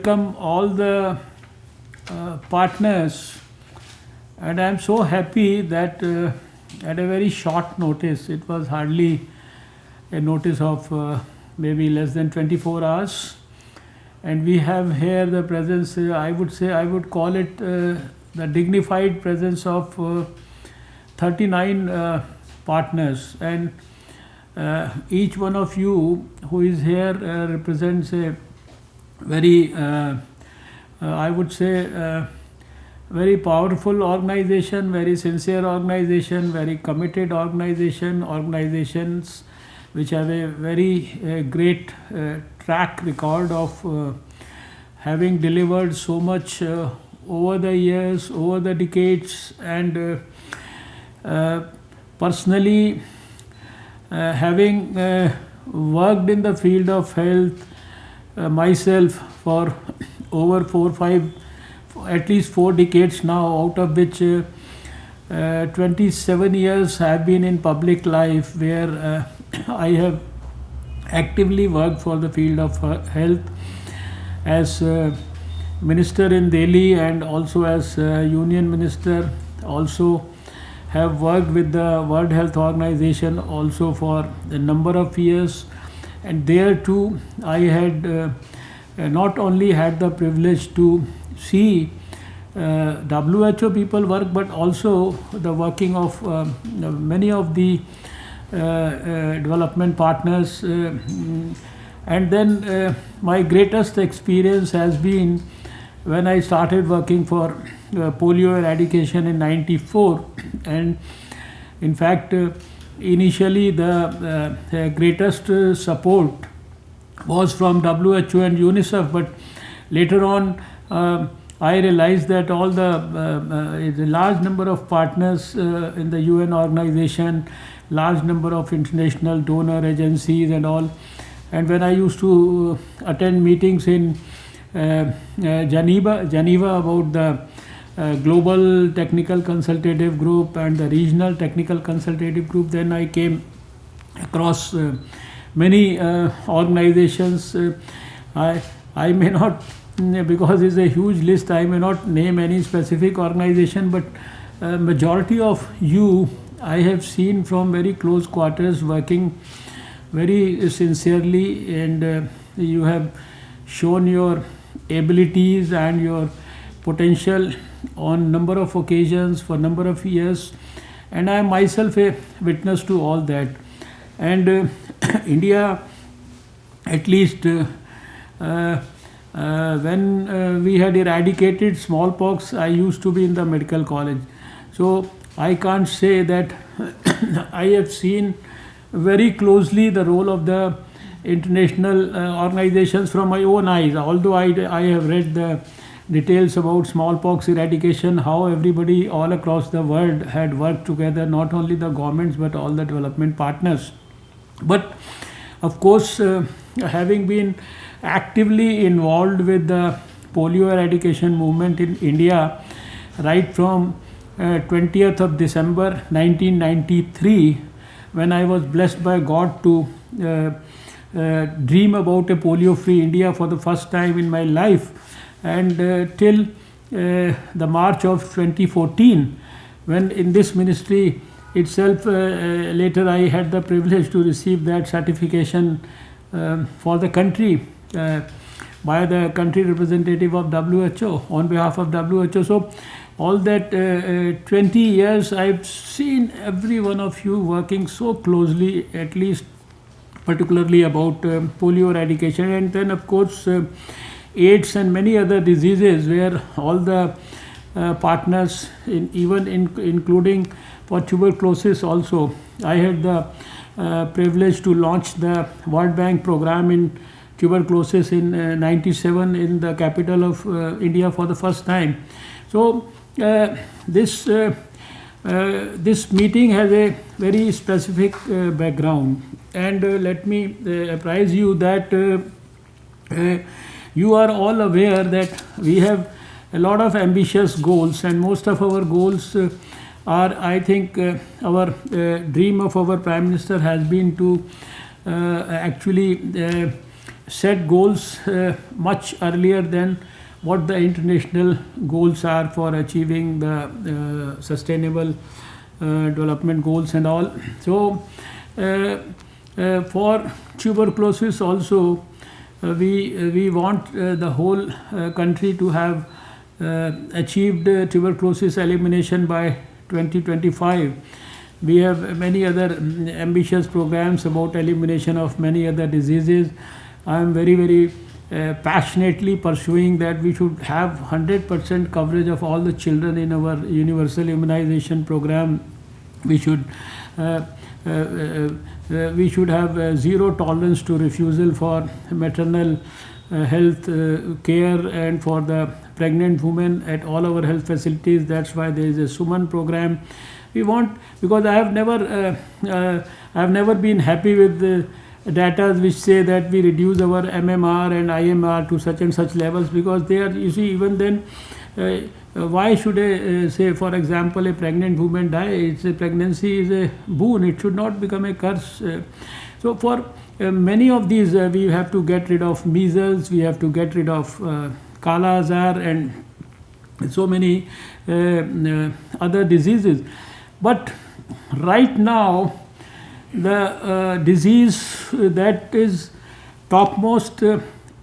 welcome all the partners, and I'm so happy that at a very short notice, it was hardly a notice of maybe less than 24 hours, and we have here the presence, I would call it the dignified presence of 39 partners, and each one of you who is here represents a very I would say very powerful organization, very sincere organization, very committed organizations which have a very great track record of having delivered so much over the years, over the decades, and personally having worked in the field of health myself for over at least 4 decades now, out of which 27 years have been in public life, where I have actively worked for the field of health as minister in Delhi and also as union minister. Also have worked with the World Health Organization also for a number of years, and there too I had not only had the privilege to see WHO people work, but also the working of many of the development partners, and then my greatest experience has been when I started working for polio eradication in '94, and in fact initially the greatest support was from WHO and UNICEF, but later on I realized that all the large number of partners in the UN organization, large number of international donor agencies and all, and when I used to attend meetings in Geneva about the Global Technical Consultative Group and the Regional Technical Consultative Group, then I came across many organizations. I may not, because it's a huge list, I may not name any specific organization, but majority of you I have seen from very close quarters working very sincerely, and you have shown your abilities and your potential on number of occasions for number of years, and I am myself a witness to all that. And India, at least when we had eradicated smallpox, I used to be in the medical college, so I can't say that I have seen very closely the role of the international organizations from my own eyes, although I have read the details about smallpox eradication, how everybody all across the world had worked together, not only the governments but all the development partners. But of course, having been actively involved with the polio eradication movement in India right from 20th of December 1993, when I was blessed by God to dream about a polio-free India for the first time in my life, and till the March of 2014, when in this ministry itself, later I had the privilege to receive that certification for the country by the country representative of WHO on behalf of WHO. So all that 20 years I've seen every one of you working so closely, at least particularly about polio eradication, and then of course AIDS and many other diseases where all the partners, including for tuberculosis also. I had the privilege to launch the World Bank program in tuberculosis in '97 in the capital of India for the first time. So this meeting has a very specific background, and let me apprise you that you are all aware that we have a lot of ambitious goals, and most of our goals are, I think, our dream of our Prime Minister has been to actually set goals much earlier than what the international goals are for achieving the sustainable development goals and all. So for tuberculosis also, we want the whole country to have achieved tuberculosis elimination by 2025. We have many other ambitious programs about elimination of many other diseases. I am very passionately pursuing that we should have 100% coverage of all the children in our universal immunization program. We should have zero tolerance to refusal for maternal health care and for the pregnant women at all our health facilities. That's why there is a Suman program. We want, because I have never been happy with the data which say that we reduce our MMR and IMR to such and such levels, because they are, you see, even then why should say, for example, a pregnant woman die? It's a pregnancy is a boon, it should not become a curse. So for many of these we have to get rid of measles, we have to get rid of Kala Azar and so many other diseases. But right now the disease that is topmost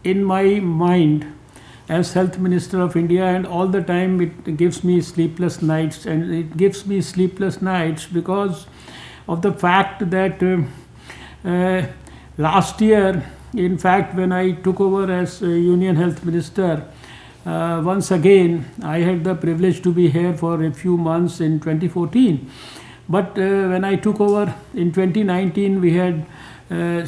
in my mind as Health Minister of India, and all the time it gives me sleepless nights, and it gives me sleepless nights because of the fact that last year, in fact, when I took over as Union Health Minister, once again I had the privilege to be here for a few months in 2014. But when I took over in 2019, we had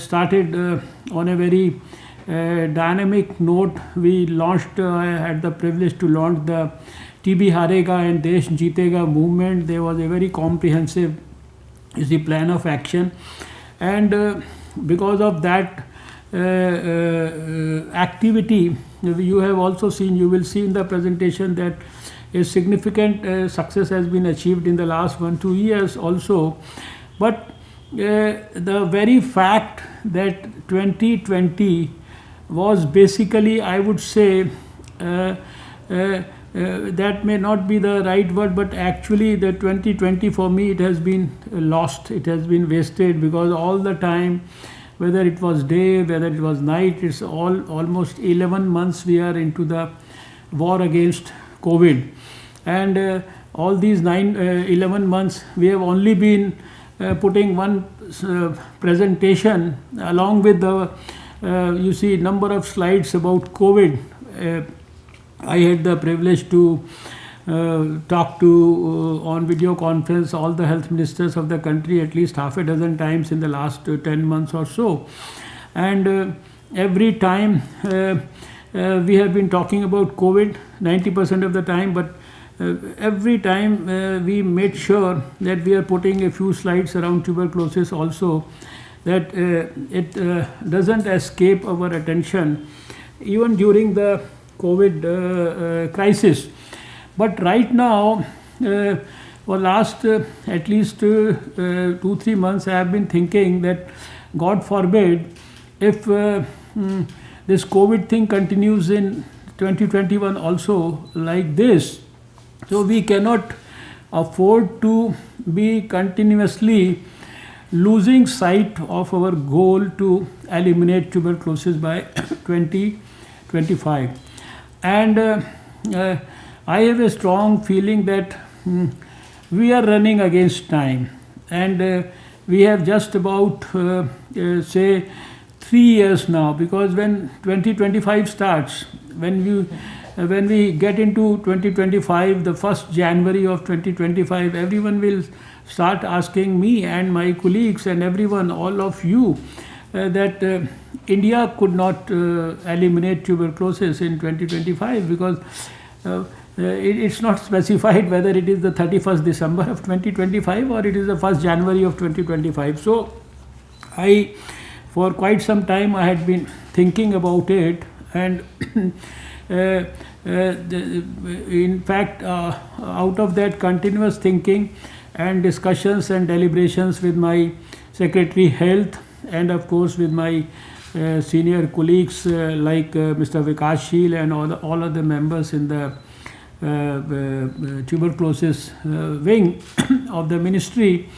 started on a very dynamic note. We launched, I had the privilege to launch the TB Harega and Desh Jeetega movement. There was a very comprehensive plan of action, and because of that activity, you have also seen, you will see in the presentation that a significant success has been achieved in the last 1-2 years also. But the very fact that 2020 was basically, I would say, that may not be the right word, but actually the 2020 for me, it has been lost, it has been wasted, because all the time, whether it was day, whether it was night, it's almost 11 months we are into the war against COVID. And all these 11 months, we have only been putting one presentation along with the you see number of slides about COVID. I had the privilege to talk to on video conference all the health ministers of the country at least half a dozen times in the last 10 months or so, and every time we have been talking about COVID 90% of the time, but every time we made sure that we are putting a few slides around tuberculosis also, that it doesn't escape our attention even during the COVID crisis. But right now, for last at least 2-3 months, I have been thinking that God forbid if this COVID thing continues in 2021 also like this, so we cannot afford to be continuously losing sight of our goal to eliminate tuberculosis by 2025. And I have a strong feeling that we are running against time, and we have just about say 3 years now, because when 2025 starts, when we get into 2025, the 1st January of 2025, everyone will start asking me and my colleagues and everyone, all of you, that India could not eliminate tuberculosis in 2025, because it's not specified whether it is the 31st December of 2025 or it is the 1st January of 2025. So for quite some time I had been thinking about it, and in fact out of that continuous thinking and discussions and deliberations with my Secretary Health, and of course with my senior colleagues like Mr. Vikas Sheel and all other members in the tuberculosis wing of the ministry,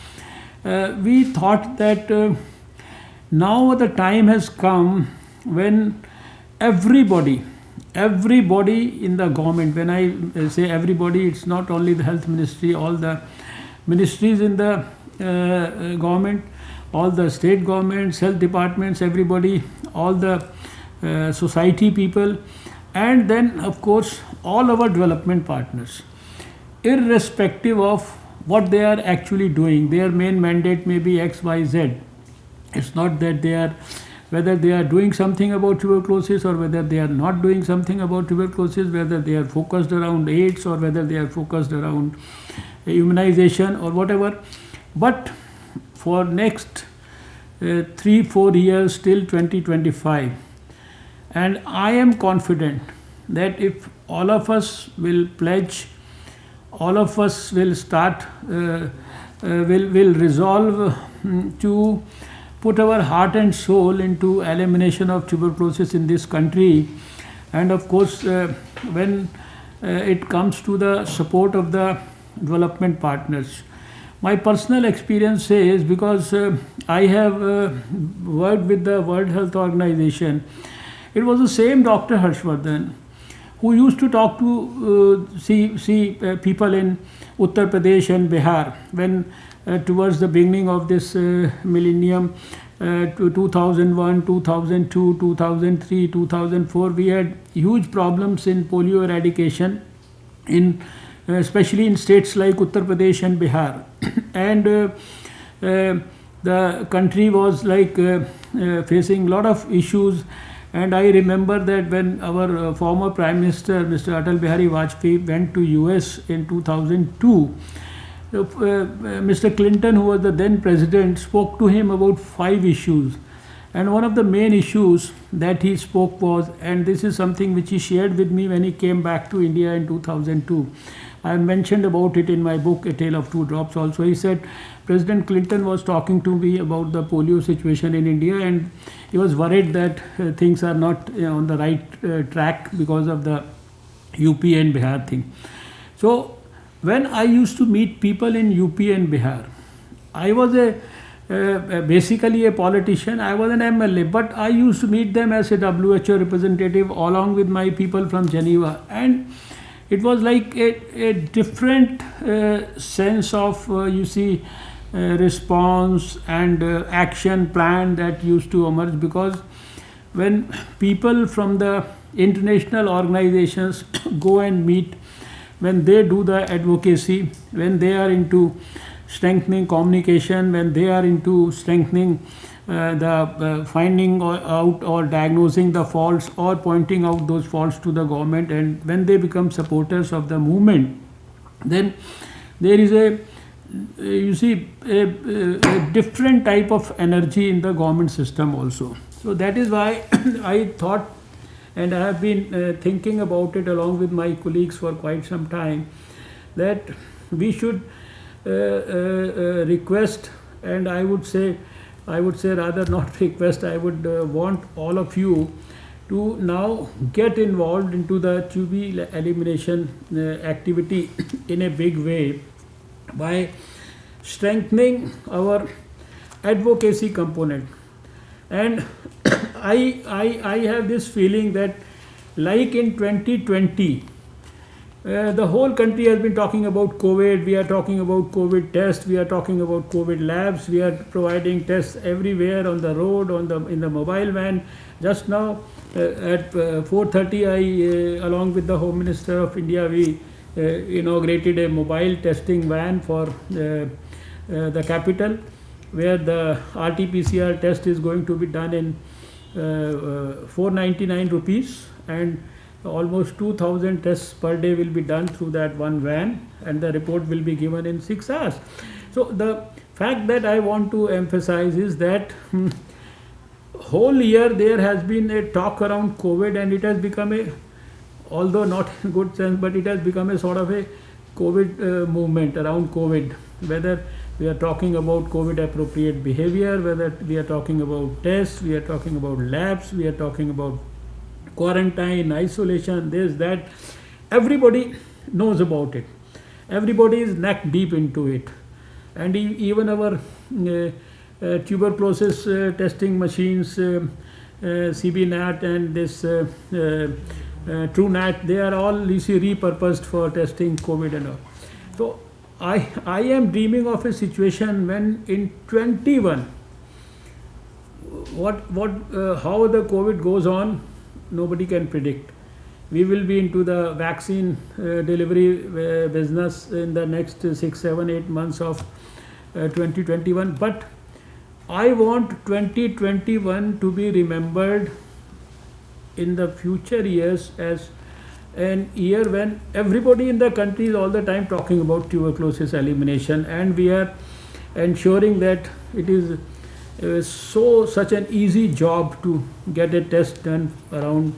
we thought that now the time has come when everybody in the government, when I say everybody, it's not only the health ministry, all the ministries in the government, all the state governments, health departments, everybody, all the society people, and then of course all our development partners, irrespective of what they are actually doing. Their main mandate may be X, Y, Z. It's not that whether they are doing something about tuberculosis or whether they are not doing something about tuberculosis, whether they are focused around AIDS or whether they are focused around immunization or whatever. But for next 3-4 years till 2025, and I am confident that if all of us will pledge, all of us will start, will resolve to put our heart and soul into elimination of tuberculosis in this country. And of course, when it comes to the support of the development partners, my personal experience says, because I have worked with the World Health Organization, it was the same Dr. Harshvardhan who used to talk to see people in Uttar Pradesh and Bihar when towards the beginning of this millennium, 2001, 2002, 2003, 2004, we had huge problems in polio eradication, especially in states like Uttar Pradesh and Bihar. And the country was like facing a lot of issues. And I remember that when our former Prime Minister, Mr. Atal Bihari Vajpayee, went to US in 2002, Mr. Clinton, who was the then president, spoke to him about 5 issues. And one of the main issues that he spoke was, and this is something which he shared with me when he came back to India in 2002. I mentioned about it in my book, A Tale of Two Drops also. He said, President Clinton was talking to me about the polio situation in India, and he was worried that things are not on the right track because of the UP and Bihar thing. So when I used to meet people in UP and Bihar, I was basically a politician. I was an MLA, but I used to meet them as a WHO representative along with my people from Geneva, and it was like a different sense of response and action plan that used to emerge, because when people from the international organizations go and meet, when they do the advocacy, when they are into strengthening communication, when they are into strengthening the finding out or diagnosing the faults or pointing out those faults to the government, and when they become supporters of the movement, then there is a different type of energy in the government system also. So that is why I thought, and I have been thinking about it along with my colleagues for quite some time, that we should request, and I would say rather not request, I would want all of you to now get involved into the TB elimination activity in a big way by strengthening our advocacy component. And I have this feeling that, like in 2020, the whole country has been talking about COVID. We are talking about COVID tests. We are talking about COVID labs. We are providing tests everywhere, on the road, in the mobile van. Just now at 4:30, I, along with the Home Minister of India, we inaugurated a mobile testing van for the capital, where the RT-PCR test is going to be done in 499 rupees, and almost 2,000 tests per day will be done through that one van, and the report will be given in 6 hours. So the fact that I want to emphasize is that whole year there has been a talk around COVID, and it has become a, although not in good sense, but it has become a sort of a COVID movement around COVID, whether we are talking about COVID appropriate behavior, whether we are talking about tests, we are talking about labs, we are talking about quarantine, isolation, this, that. Everybody knows about it. Everybody is neck deep into it. And even our tuberculosis testing machines, CBNAT and this TrueNat, they are all, you see, repurposed for testing COVID and all. So I am dreaming of a situation when in 21, how the COVID goes on, nobody can predict. We will be into the vaccine delivery business in the next 6, 7, 8 months of 2021. But I want 2021 to be remembered in the future years as an year when everybody in the country is all the time talking about tuberculosis elimination, and we are ensuring that it is such an easy job to get a test done around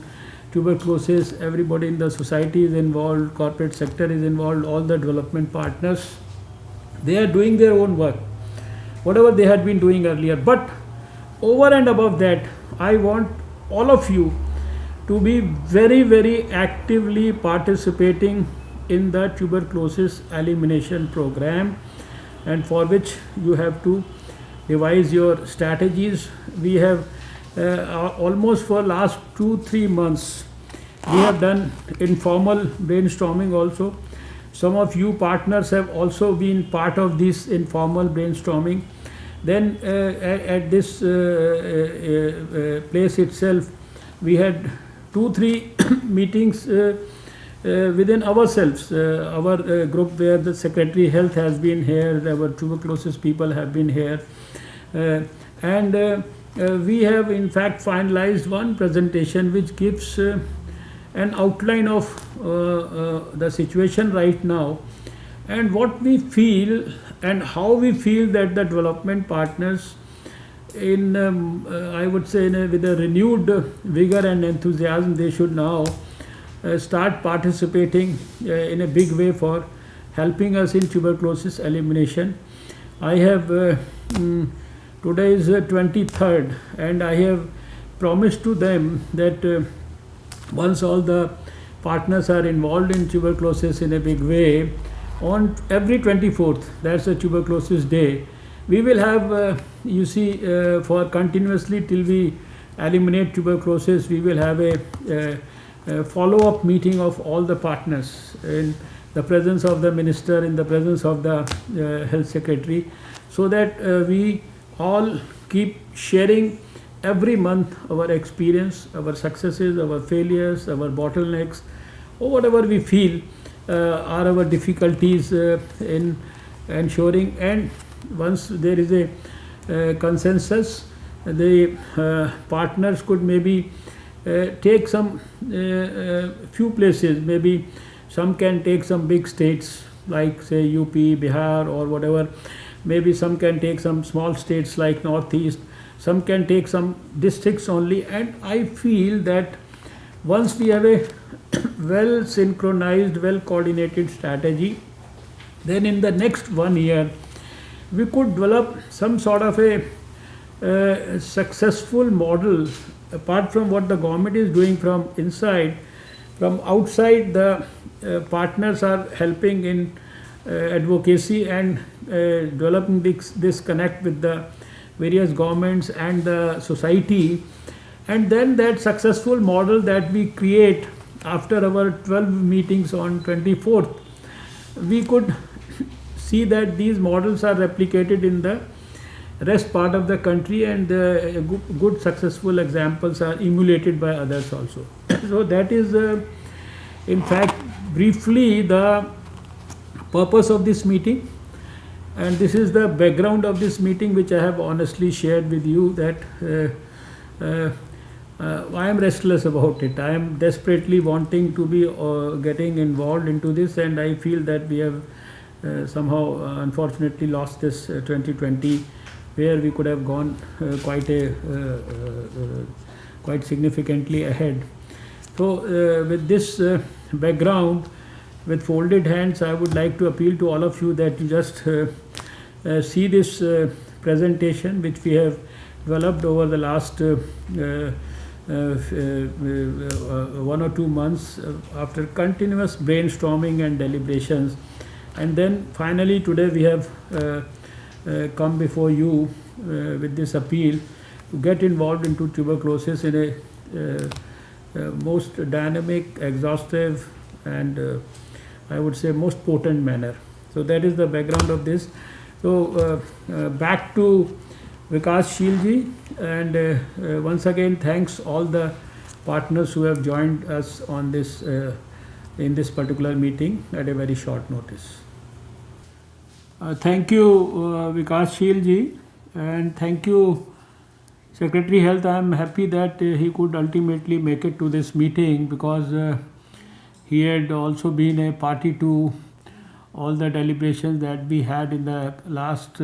tuberculosis. Everybody in the society is involved, corporate sector is involved, all the development partners, they are doing their own work, whatever they had been doing earlier. But over and above that, I want all of you to be very, very actively participating in the tuberculosis elimination program, and for which you have to devise your strategies. We have almost for last 2-3 months we have done informal brainstorming also. Some of you partners have also been part of this informal brainstorming. Then at this place itself, we had 2-3 meetings within ourselves, our group, where the Secretary Health has been here, our tuberculosis people have been here, and we have in fact finalized one presentation which gives an outline of the situation right now, and what we feel and how we feel that the development partners in I would say with a renewed vigor and enthusiasm, they should now start participating in a big way for helping us in tuberculosis elimination. I have today is 23rd, and I have promised to them that once all the partners are involved in tuberculosis in a big way, on every 24th, that's a tuberculosis day, we will have you see for continuously till we eliminate tuberculosis, we will have a follow-up meeting of all the partners in the presence of the minister, in the presence of the health secretary, so that we all keep sharing every month our experience, our successes, our failures, our bottlenecks, or whatever we feel are our difficulties in ensuring. And once there is a consensus, the partners could maybe take some few places, maybe some can take some big states like say UP, Bihar or whatever, maybe some can take some small states like Northeast, some can take some districts only. And I feel that once we have a well synchronized, well coordinated strategy, then in the next 1 year we could develop some sort of a successful model, apart from what the government is doing from inside. From outside, the partners are helping in advocacy and developing this connect with the various governments and the society. And then that successful model that we create after our 12 meetings on 24th, we could see that these models are replicated in the rest part of the country, and good successful examples are emulated by others also. So that is in fact briefly the purpose of this meeting, and this is the background of this meeting which I have honestly shared with you, that I am restless about it. I am desperately wanting to be getting involved into this, and I feel that we have somehow unfortunately lost this 2020, where we could have gone quite significantly ahead. So with this background, with folded hands, I would like to appeal to all of you that you just see this presentation which we have developed over the last 1 or 2 months after continuous brainstorming and deliberations. And then finally today we have come before you with this appeal to get involved into tuberculosis in a most dynamic, exhaustive, and I would say most potent manner. So that is the background of this. So back to Vikas Shilji, and once again thanks all the partners who have joined us on this in this particular meeting at a very short notice. Thank you, Vikas Shilji, and thank you, Secretary Health. I am happy that he could ultimately make it to this meeting, because he had also been a party to all the deliberations that we had in the last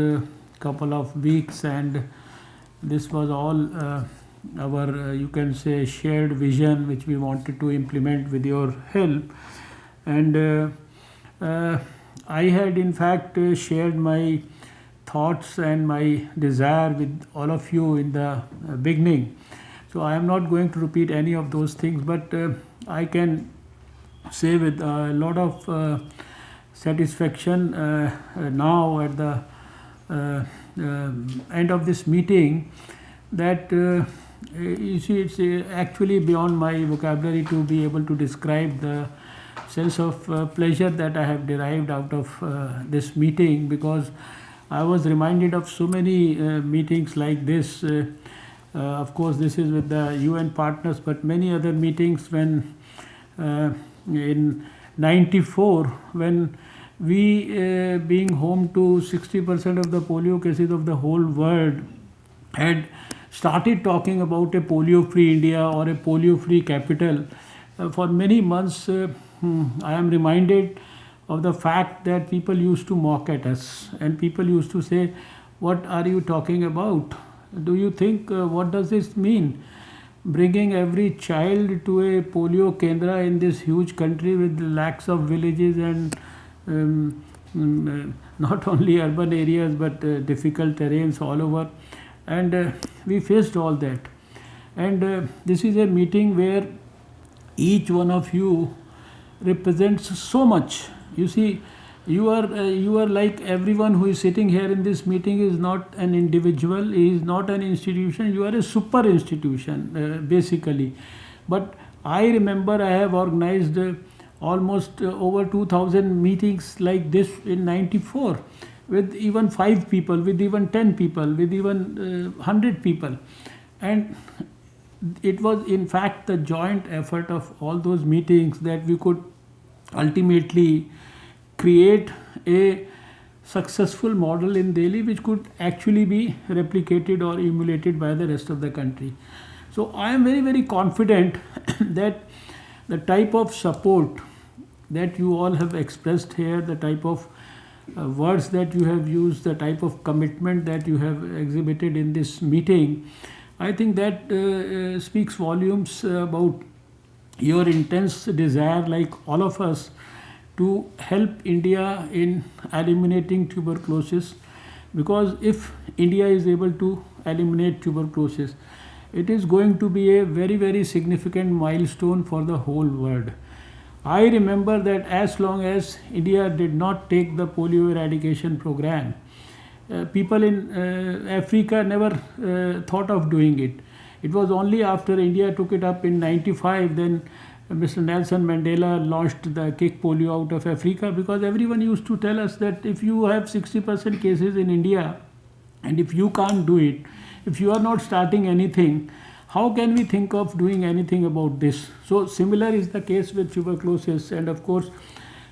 couple of weeks, and this was all our you can say shared vision which we wanted to implement with your help. And I had in fact shared my thoughts and my desire with all of you in the beginning, so I am not going to repeat any of those things, but I can say with a lot of satisfaction now at the end of this meeting that you see, it's actually beyond my vocabulary to be able to describe the sense of pleasure that I have derived out of this meeting, because I was reminded of so many meetings like this. Of course, this is with the UN partners, but many other meetings when in 94, when we being home to 60% of the polio cases of the whole world, had started talking about a polio-free India or a polio-free capital. For many months, I am reminded of the fact that people used to mock at us, and people used to say, "What are you talking about? Do you think, what does this mean? Bringing every child to a polio kendra in this huge country with lakhs of villages and not only urban areas but difficult terrains all over." And we faced all that. And this is a meeting where each one of you represents so much. You see, you are like everyone who is sitting here in this meeting is not an individual, is not an institution. You are a super institution basically. But I remember I have organized almost over 2000 meetings like this in 94, with even 5 people, with even 10 people, with even 100 people. And it was in fact the joint effort of all those meetings that we could ultimately create a successful model in Delhi which could actually be replicated or emulated by the rest of the country. So I am very, very confident that the type of support that you all have expressed here, the type of words that you have used, the type of commitment that you have exhibited in this meeting, I think that speaks volumes about your intense desire, like all of us, to help India in eliminating tuberculosis. Because if India is able to eliminate tuberculosis, it is going to be a very, very significant milestone for the whole world. I remember that as long as India did not take the polio eradication program, people in Africa never thought of doing it. It was only after India took it up in 95, then Mr. Nelson Mandela launched the Kick Polio Out of Africa, because everyone used to tell us that if you have 60% cases in India, and if you can't do it, if you are not starting anything, how can we think of doing anything about this? So similar is the case with tuberculosis. And of course,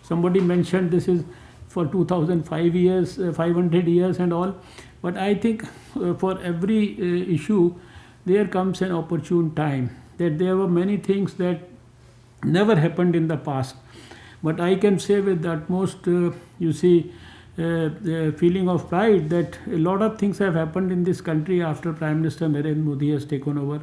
somebody mentioned this is for 2005 years, 500 years and all. But I think for every issue, there comes an opportune time, that there were many things that never happened in the past. But I can say with the utmost, feeling of pride that a lot of things have happened in this country after Prime Minister Narendra Modi has taken over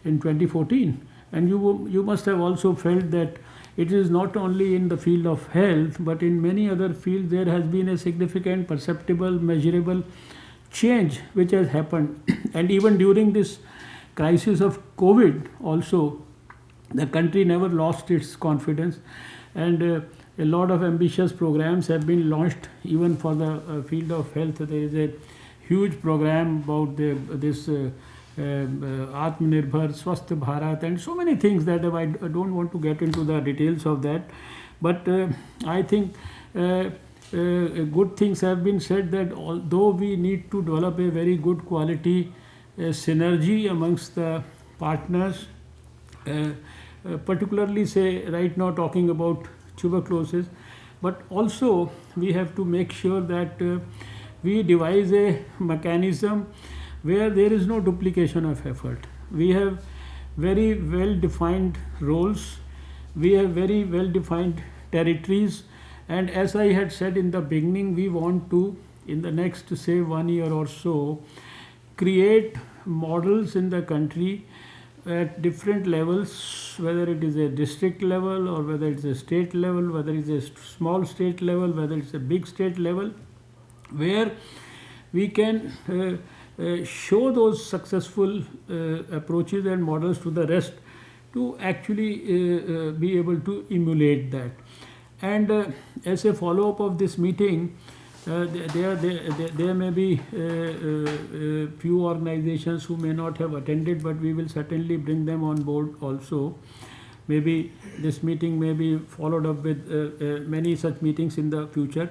in 2014. And you must have also felt that it is not only in the field of health, but in many other fields there has been a significant, perceptible, measurable change which has happened. And even during this crisis of COVID also, the country never lost its confidence, and a lot of ambitious programs have been launched even for the field of health. There is a huge program about this Atmanirbhar, Swasth Bharat, and so many things that I don't want to get into the details of that. But I think good things have been said, that although we need to develop a very good quality synergy amongst the partners, particularly say right now talking about tuberculosis, but also we have to make sure that we devise a mechanism where there is no duplication of effort. We have very well defined roles, we have very well defined territories, and as I had said in the beginning, we want to, in the next say 1 year or so, create models in the country at different levels, whether it is a district level or whether it's a state level, whether it's a small state level, whether it's a big state level, where we can show those successful approaches and models to the rest, to actually be able to emulate that. And as a follow-up of this meeting, there may be few organizations who may not have attended, but we will certainly bring them on board also. Maybe this meeting may be followed up with many such meetings in the future.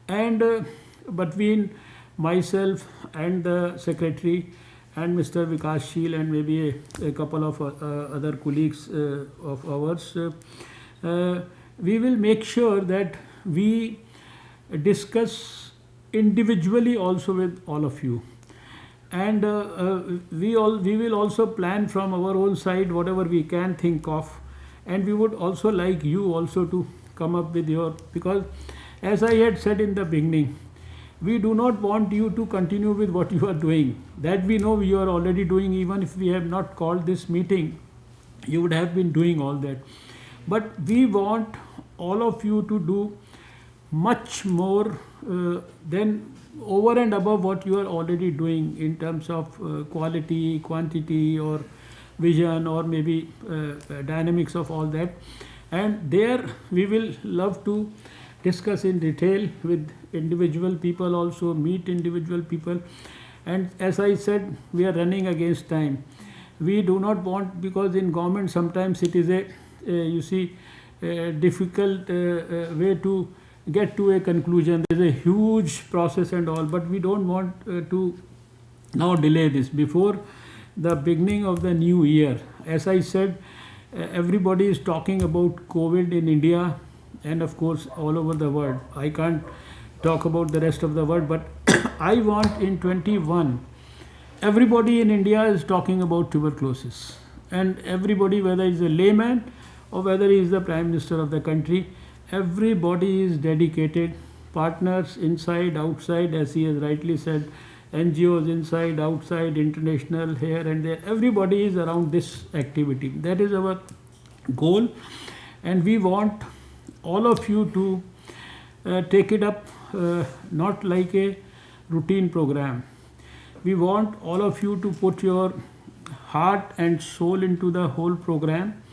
And between myself and the secretary and Mr. Vikashsheel and maybe a couple of other colleagues of ours, we will make sure that we discuss individually also with all of you, and we will also plan from our own side whatever we can think of, and we would also like you also to come up with your, because as I had said in the beginning, we do not want you to continue with what you are doing. That we know you are already doing. Even if we have not called this meeting, you would have been doing all that. But we want all of you to do much more than over and above what you are already doing in terms of quality, quantity, or vision, or maybe dynamics of all that. And there we will love to discuss in detail with individual people, also meet individual people. And as I said, we are running against time. We do not want, because in government sometimes it is a difficult way to get to a conclusion. There is a huge process and all, but we don't want to now delay this before the beginning of the new year. As I said, everybody is talking about COVID in India and of course all over the world. I can't talk about the rest of the world, but I want in 21, everybody in India is talking about tuberculosis, and everybody, whether he's a layman or whether he is the Prime Minister of the country, everybody is dedicated, partners inside, outside, as he has rightly said, NGOs inside, outside, international, here and there, everybody is around this activity. That is our goal, and we want all of you to take it up, not like a routine program. We want all of you to put your heart and soul into the whole program,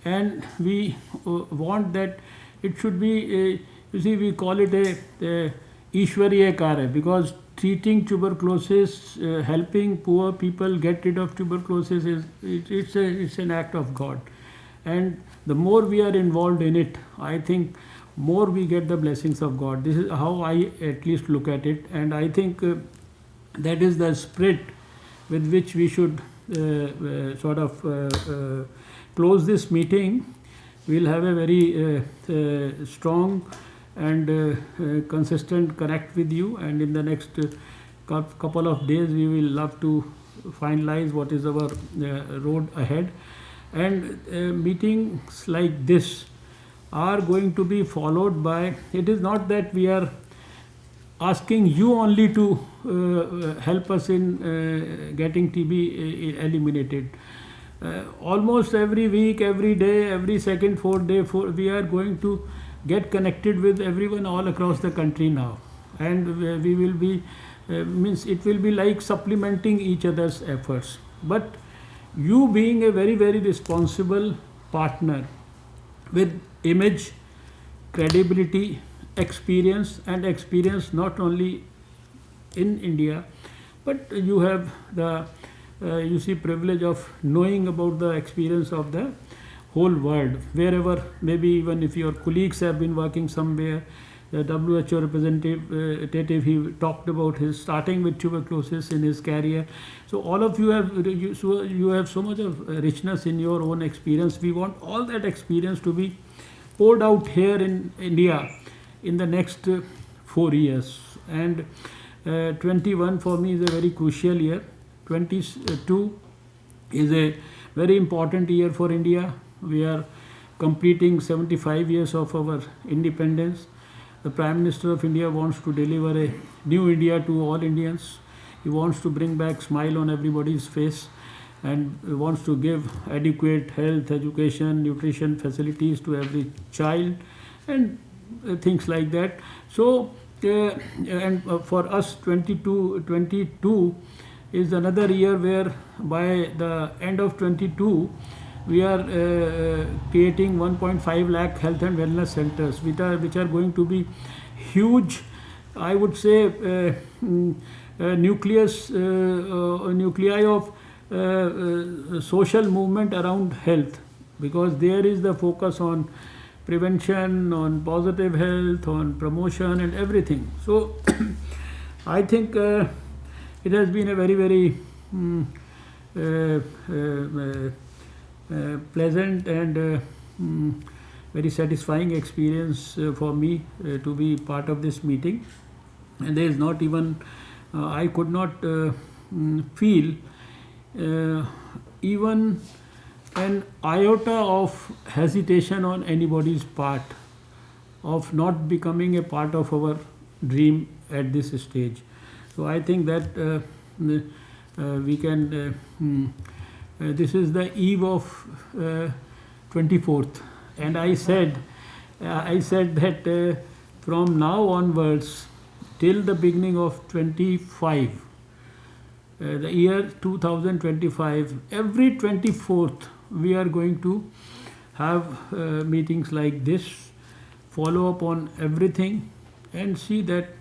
and we want that it should be, we call it a Ishwariya Karya, because treating tuberculosis, helping poor people get rid of tuberculosis, it's an act of God. And the more we are involved in it, I think more we get the blessings of God. This is how I at least look at it, and I think that is the spirit with which we should close this meeting. We'll have a very strong and consistent connect with you, and in the next couple of days we will love to finalize what is our road ahead. And meetings like this are going to be followed by, it is not that we are asking you only to help us in getting TB eliminated. almost every week, every day, every second, fourth day, we are going to get connected with everyone all across the country now, and we will be means it will be like supplementing each other's efforts. But you being a very very responsible partner with image, credibility, experience not only in India, but you have the you see privilege of knowing about the experience of the whole world, wherever, maybe even if your colleagues have been working somewhere. The WHO representative, he talked about his starting with tuberculosis in his career. So all of you have so much of richness in your own experience. We want all that experience to be poured out here in India in the next 4 years. And 21 for me is a very crucial year. 22 is a very important year for India. We are completing 75 years of our independence. The Prime Minister of India wants to deliver a new India to all Indians. He wants to bring back smile on everybody's face, and wants to give adequate health, education, nutrition facilities to every child, and things like that. So for us, 22 is another year where by the end of 22 we are creating 1.5 lakh health and wellness centers, which are going to be huge, I would say, nuclei of social movement around health, because there is the focus on prevention, on positive health, on promotion and everything. So I think it has been a very very pleasant and very satisfying experience for me to be part of this meeting. And there is not even I could not feel even an iota of hesitation on anybody's part of not becoming a part of our dream at this stage. So I think that we can this is the eve of 24th, and I said that from now onwards till the beginning of 25, the year 2025, every 24th we are going to have meetings like this, follow up on everything, and see that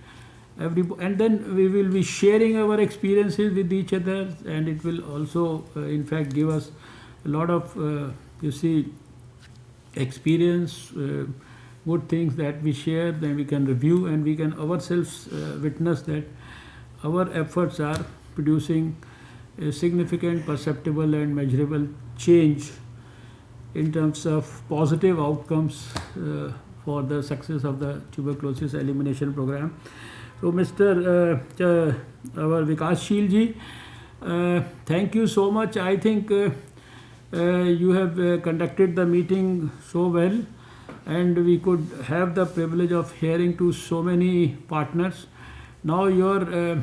and then we will be sharing our experiences with each other, and it will also in fact give us a lot of you see experience, good things that we share, then we can review, and we can ourselves witness that our efforts are producing a significant, perceptible and measurable change in terms of positive outcomes for the success of the tuberculosis elimination program. So Mr. Our Vikashsheel ji, thank you so much. I think you have conducted the meeting so well, and we could have the privilege of hearing to so many partners. Now your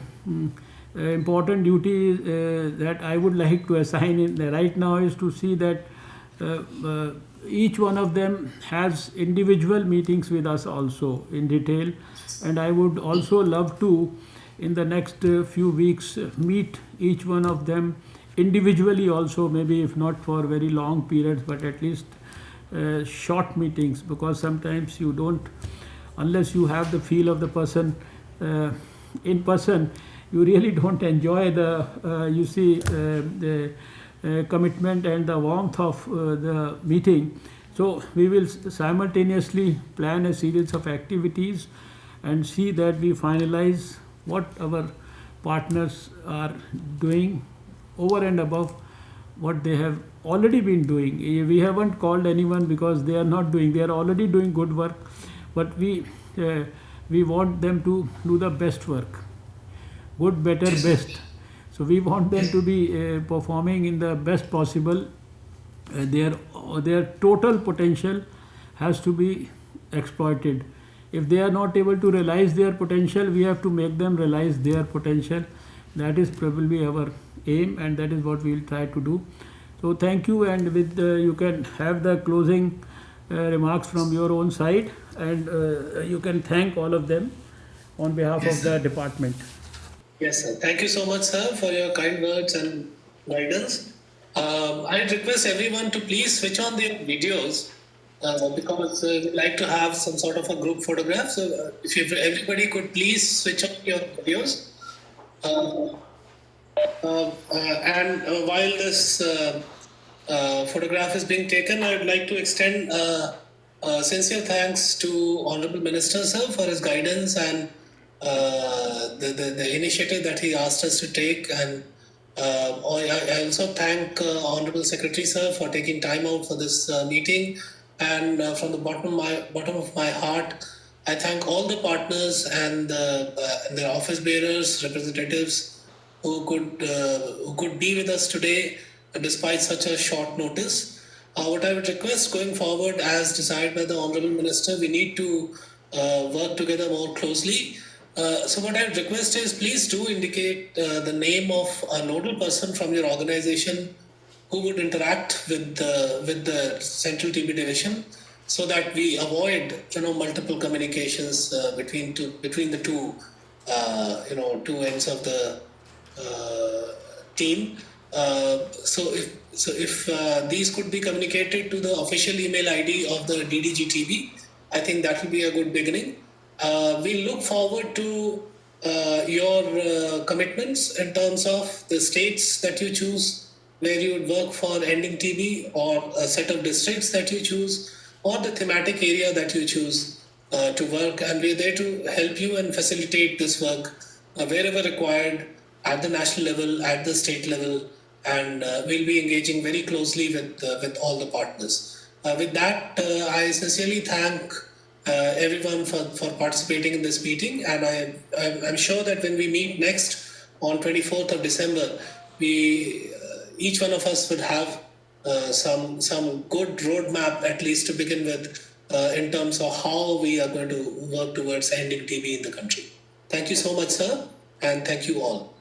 important duty that I would like to assign in right now is to see that each one of them has individual meetings with us also in detail, and I would also love to in the next few weeks meet each one of them individually also, maybe if not for very long periods, but at least short meetings, because sometimes you don't, unless you have the feel of the person in person, you really don't enjoy the you see the commitment and the warmth of the meeting. So we will simultaneously plan a series of activities and see that we finalize what our partners are doing over and above what they have already been doing. We haven't called anyone because they are not doing, they are already doing good work, but we want them to do the best work, good, better, best. So we want them to be performing in the best possible. Their total potential has to be exploited. If they are not able to realize their potential, we have to make them realize their potential. That is probably our aim, and that is what we will try to do. So thank you, and with you can have the closing remarks from your own side, and you can thank all of them on behalf of the department. Yes, sir. Thank you so much, sir, for your kind words and guidance. I'd request everyone to please switch on their videos because we'd like to have some sort of a group photograph. So, everybody could please switch on your videos. Uh, and while this photograph is being taken, I would like to extend sincere thanks to Honorable Minister, sir, for his guidance and the initiative that he asked us to take. And I also thank Honorable Secretary, sir, for taking time out for this meeting. And from the bottom of my heart, I thank all the partners and the office bearers, representatives who could be with us today despite such a short notice. What I would request going forward, as decided by the Honorable Minister, we need to work together more closely. So what I would request is please do indicate the name of a nodal person from your organization who would interact with the central TB division, so that we avoid multiple communications between the two two ends of the team. So if these could be communicated to the official email ID of the DDGTB, I think that will be a good beginning. We look forward to your commitments in terms of the states that you choose where you would work for ending TB, or a set of districts that you choose, or the thematic area that you choose to work. And we're there to help you and facilitate this work wherever required, at the national level, at the state level, and we'll be engaging very closely with all the partners. With that, I sincerely thank everyone for participating in this meeting, and I'm sure that when we meet next on 24th of December, we each one of us would have some good roadmap, at least to begin with, in terms of how we are going to work towards ending TB in the country. Thank you so much, sir, and thank you all.